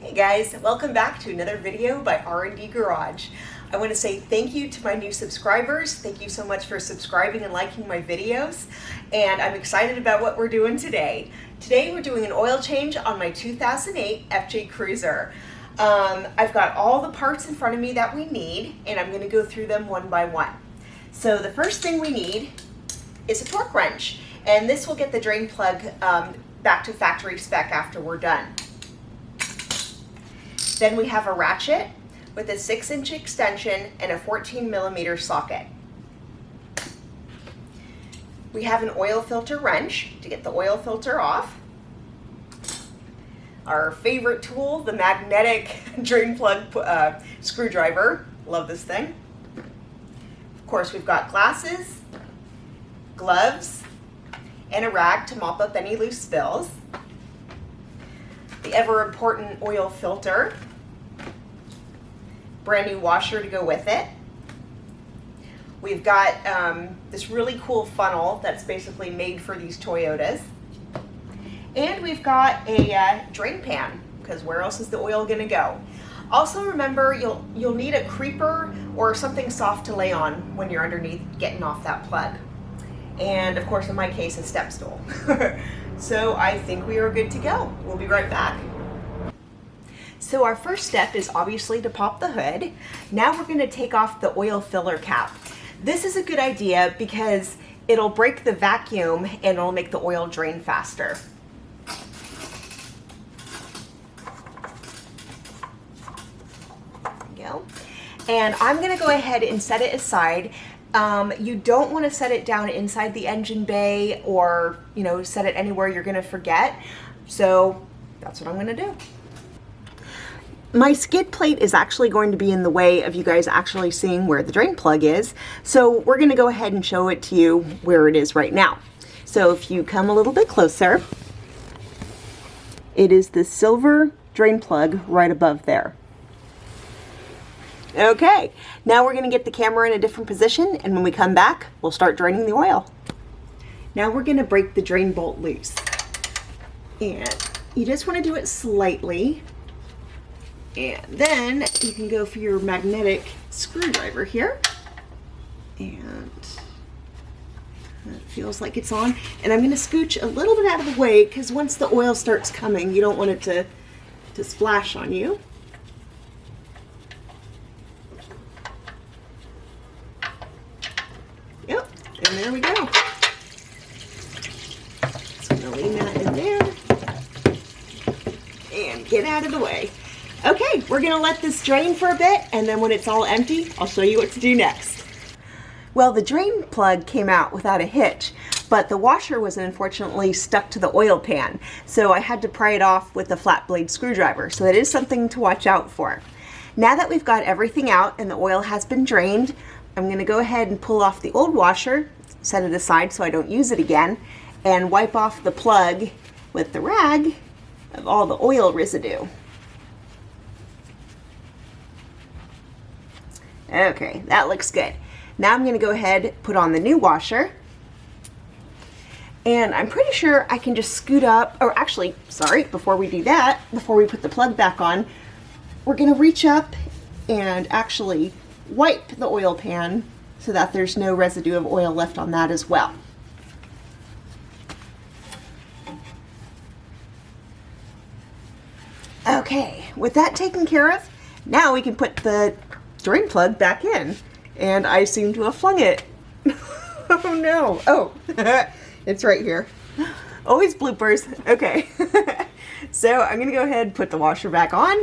Hey guys, welcome back to another video by R&D Garage. I want to say thank you to my new subscribers. Thank you so much for subscribing and liking my videos. And I'm excited about what we're doing today. Today we're doing an oil change on my 2008 FJ Cruiser. I've got all the parts in front of me that we need, and I'm going to go through them one by one. So the first thing we need is a torque wrench, and this will get the drain plug back to factory spec after we're done. Then we have a ratchet with a 6-inch extension and a 14mm socket. We have an oil filter wrench to get the oil filter off. Our favorite tool, the magnetic drain plug screwdriver. Love this thing. Of course, we've got glasses, gloves, and a rag to mop up any loose spills. The ever important oil filter, brand new washer to go with it. We've got this really cool funnel that's basically made for these Toyotas. And we've got a drain pan, because where else is the oil gonna go? Also remember, you'll need a creeper or something soft to lay on when you're underneath getting off that plug. And of course, in my case, a step stool. So I think we are good to go. We'll be right back. So our first step is obviously to pop the hood. Now we're going to take off the oil filler cap. This is a good idea because it'll break the vacuum and it'll make the oil drain faster. There we go. And I'm going to go ahead and set it aside. You don't want to set it down inside the engine bay or, set it anywhere you're going to forget. So that's what I'm going to do. My skid plate is actually going to be in the way of you guys actually seeing where the drain plug is. So we're going to go ahead and show it to you where it is right now. So if you come a little bit closer, it is the silver drain plug right above there. Okay, now we're going to get the camera in a different position, and when we come back, we'll start draining the oil. Now we're going to break the drain bolt loose. And you just want to do it slightly. And then you can go for your magnetic screwdriver here. And it feels like it's on. And I'm going to scooch a little bit out of the way, because once the oil starts coming, you don't want it to splash on you. Yep, and there we go. Just gonna lean that in there and get out of the way. Okay, we're gonna let this drain for a bit, and then when it's all empty, I'll show you what to do next. Well, the drain plug came out without a hitch, but the washer was unfortunately stuck to the oil pan, so I had to pry it off with a flat blade screwdriver, so that is something to watch out for. Now that we've got everything out and the oil has been drained, I'm going to go ahead and pull off the old washer, set it aside so I don't use it again, and wipe off the plug with the rag of all the oil residue. Okay, that looks good. Now I'm going to go ahead, put on the new washer, and I'm pretty sure I can just scoot up, or actually, sorry, before we do that, before we put the plug back on, we're going to reach up and actually wipe the oil pan so that there's no residue of oil left on that as well. Okay, with that taken care of, now we can put the drain plug back in. And I seem to have flung it. Oh no. Oh, it's right here. Always bloopers. Okay. So I'm going to go ahead and put the washer back on.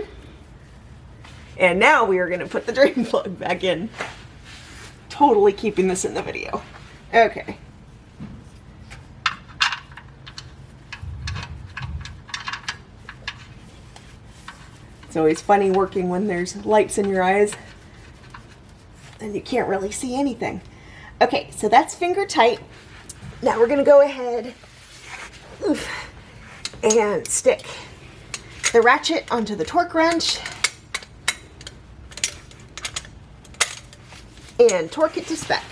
And now we are going to put the drain plug back in. Totally keeping this in the video. Okay. It's always funny working when there's lights in your eyes and you can't really see anything. Okay, so that's finger tight. Now we're going to go ahead and stick the ratchet onto the torque wrench and torque it to spec.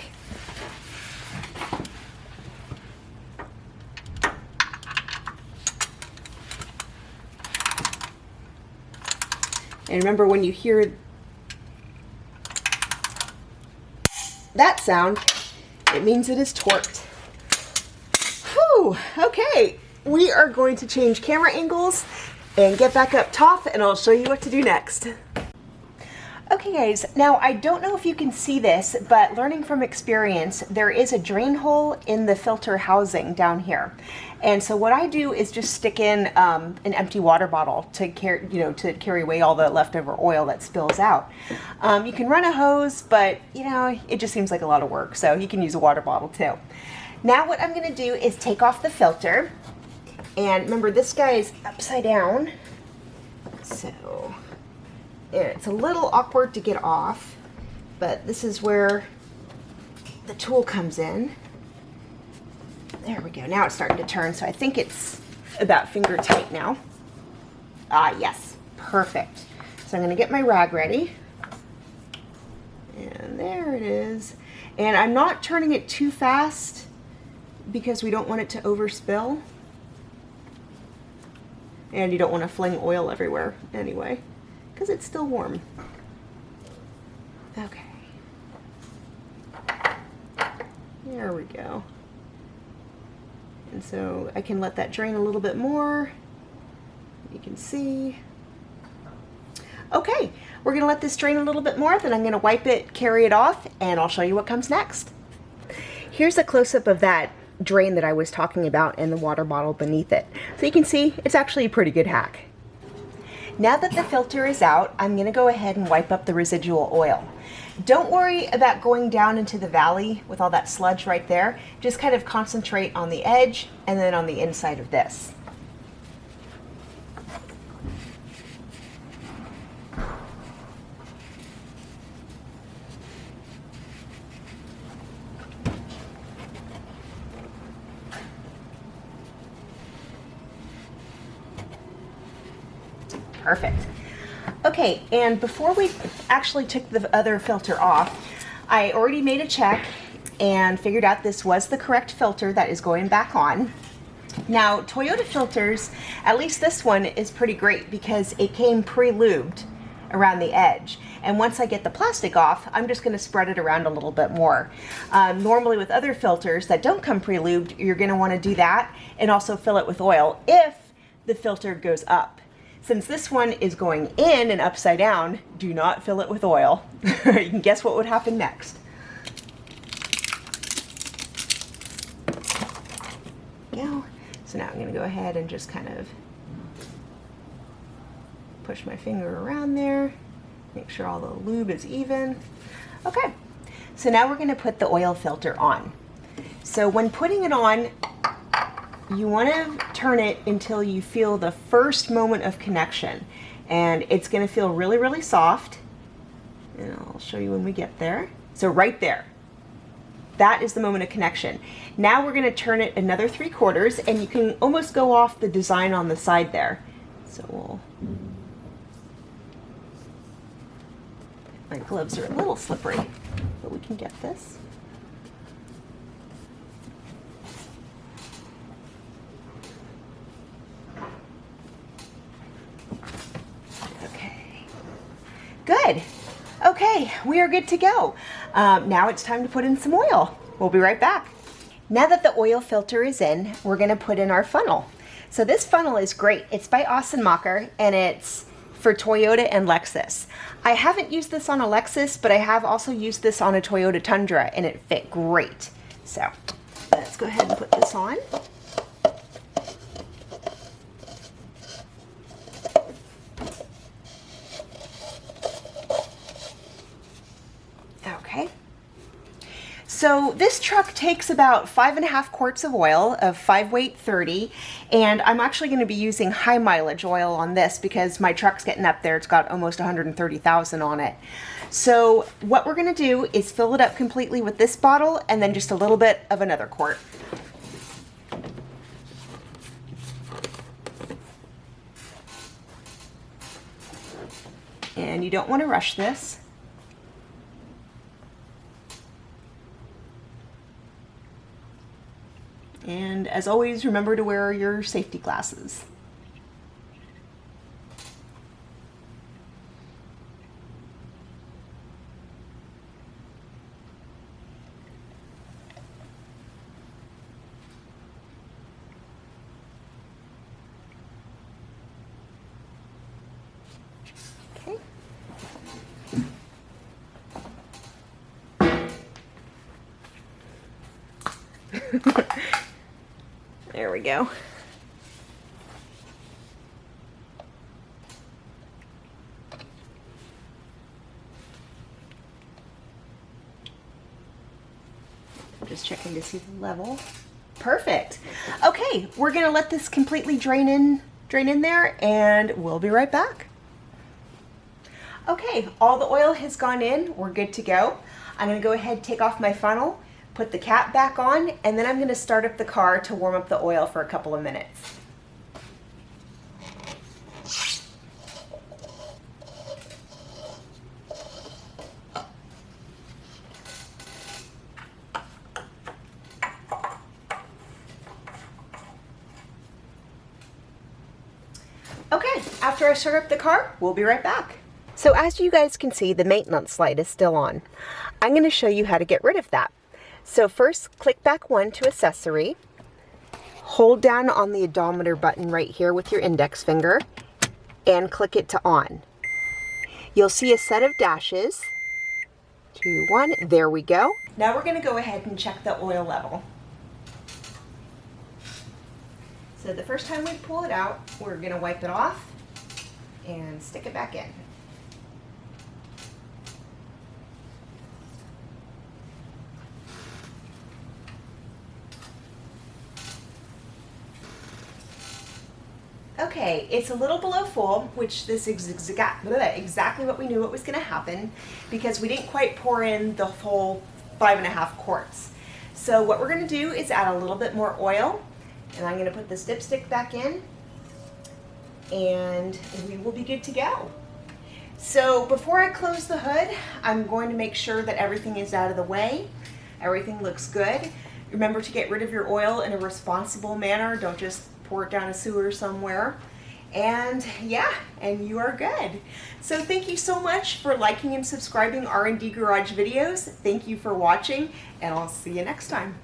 And remember, when you hear that sound, it means it is torqued. Whew, okay. We are going to change camera angles and get back up top, and I'll show you what to do next. Okay guys, now I don't know if you can see this, but learning from experience, there is a drain hole in the filter housing down here. And so what I do is just stick in an empty water bottle to carry away all the leftover oil that spills out. You can run a hose, but it just seems like a lot of work, so you can use a water bottle too. Now what I'm gonna do is take off the filter. And remember, this guy is upside down, so it's a little awkward to get off, but this is where the tool comes in. There we go. Now it's starting to turn, so I think it's about finger tight now. Ah, yes, perfect. So I'm going to get my rag ready. And there it is. And I'm not turning it too fast because we don't want it to overspill. And you don't want to fling oil everywhere anyway, because it's still warm. Okay. There we go. And so I can let that drain a little bit more. You can see. Okay, we're gonna let this drain a little bit more, then I'm gonna wipe it, carry it off, and I'll show you what comes next. Here's a close-up of that drain that I was talking about and the water bottle beneath it. So you can see it's actually a pretty good hack. Now that the filter is out, I'm gonna go ahead and wipe up the residual oil. Don't worry about going down into the valley with all that sludge right there. Just kind of concentrate on the edge and then on the inside of this. Perfect. Okay, and before we actually took the other filter off, I already made a check and figured out this was the correct filter that is going back on. Now, Toyota filters, at least this one, is pretty great because it came pre-lubed around the edge. And once I get the plastic off, I'm just going to spread it around a little bit more. Normally with other filters that don't come pre-lubed, you're going to want to do that and also fill it with oil if the filter goes up. Since this one is going in and upside down, do not fill it with oil. You can guess what would happen next. There we go. So now I'm going to go ahead and just kind of push my finger around there, make sure all the lube is even. Okay, so now we're going to put the oil filter on. So when putting it on, you want to turn it until you feel the first moment of connection. And it's going to feel really, really soft. And I'll show you when we get there. So right there. That is the moment of connection. Now we're going to turn it another 3/4, and you can almost go off the design on the side there. So we'll... My gloves are a little slippery, but we can get this. Good. Okay, we are good to go. Now it's time to put in some oil. We'll be right back. Now that the oil filter is in, we're going to put in our funnel. So this funnel is great. It's by Ossenmacher, and it's for Toyota and Lexus. I haven't used this on a Lexus, but I have also used this on a Toyota Tundra, and it fit great. So let's go ahead and put this on. Okay. So this truck takes about 5.5 quarts of oil of 5 weight 30, and I'm actually going to be using high mileage oil on this because my truck's getting up there. It's got almost 130,000 on it. So what we're going to do is fill it up completely with this bottle and then just a little bit of another quart. And you don't want to rush this. And as always, remember to wear your safety glasses. Okay. There we go. I'm just checking to see the level. Perfect. Okay, we're gonna let this completely drain in there, and we'll be right back. Okay, all the oil has gone in. We're good to go. I'm gonna go ahead and take off my funnel, put the cap back on, and then I'm gonna start up the car to warm up the oil for a couple of minutes. Okay, after I start up the car, we'll be right back. So as you guys can see, the maintenance light is still on. I'm going to show you how to get rid of that. So first, click back one to accessory. Hold down on the odometer button right here with your index finger and click it to on. You'll see a set of dashes. 2, 1, there we go. Now we're going to go ahead and check the oil level. So the first time we pull it out, we're going to wipe it off and stick it back in. Okay, it's a little below full, which this is exactly what we knew what was going to happen, because we didn't quite pour in the whole 5.5 quarts. So what we're going to do is add a little bit more oil. And I'm going to put this dipstick back in, and we will be good to go. So before I close the hood, I'm going to make sure that everything is out of the way. Everything looks good. Remember to get rid of your oil in a responsible manner. Don't just pour it down a sewer somewhere. And yeah, and you are good. So thank you so much for liking and subscribing R&D Garage videos. Thank you for watching, and I'll see you next time.